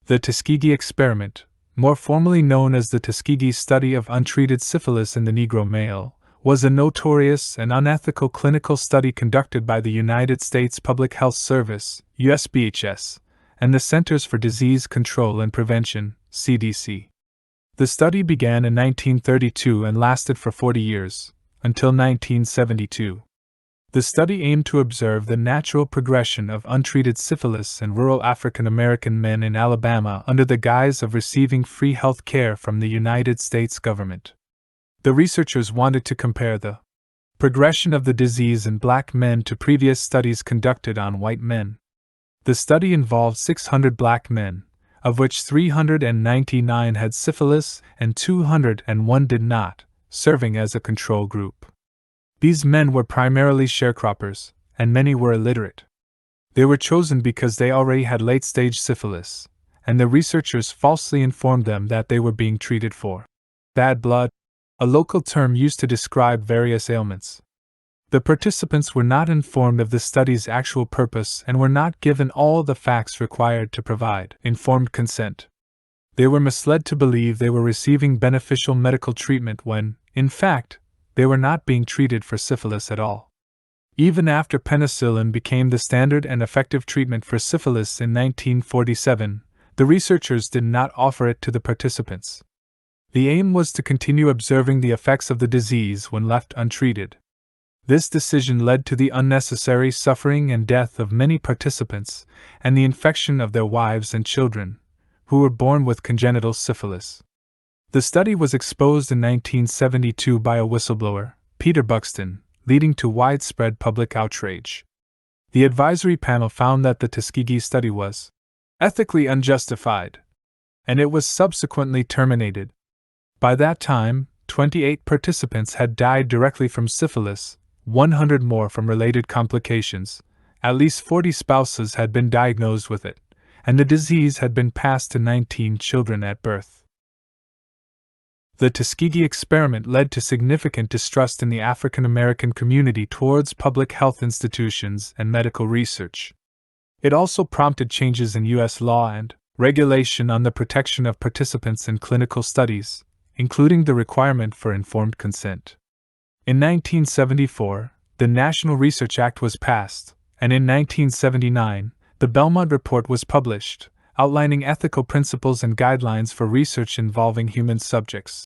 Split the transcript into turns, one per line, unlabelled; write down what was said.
The Tuskegee Experiment, more formally known as the Tuskegee study of untreated syphilis in the Negro male, was a notorious and unethical clinical study conducted by the United States Public Health Service, USPHS, and the Centers for Disease Control and Prevention, CDC. The study began in 1932 and lasted for 40 years, until 1972. The study aimed to observe the natural progression of untreated syphilis in rural African American men in Alabama under the guise of receiving free health care from the United States government. The researchers wanted to compare the progression of the disease in black men to previous studies conducted on white men. The study involved 600 black men, of which 399 had syphilis and 201 did not, serving as a control group. These men were primarily sharecroppers, and many were illiterate. They were chosen because they already had late-stage syphilis, and the researchers falsely informed them that they were being treated for bad blood, a local term used to describe various ailments. The participants were not informed of the study's actual purpose and were not given all the facts required to provide informed consent. They were misled to believe they were receiving beneficial medical treatment when, in fact, they were not being treated for syphilis at all. Even after penicillin became the standard and effective treatment for syphilis in 1947, the researchers did not offer it to the participants. The aim was to continue observing the effects of the disease when left untreated. This decision led to the unnecessary suffering and death of many participants, and the infection of their wives and children, who were born with congenital syphilis. The study was exposed in 1972 by a whistleblower, Peter Buxton, leading to widespread public outrage. The advisory panel found that the Tuskegee study was ethically unjustified, and it was subsequently terminated. By that time, 28 participants had died directly from syphilis, 100 more from related complications, at least 40 spouses had been diagnosed with it, and the disease had been passed to 19 children at birth. The Tuskegee Experiment led to significant distrust in the African American community towards public health institutions and medical research. It also prompted changes in U.S. law and regulation on the protection of participants in clinical studies, including the requirement for informed consent. In 1974, the National Research Act was passed, and in 1979, the Belmont Report was published, outlining ethical principles and guidelines for research involving human subjects.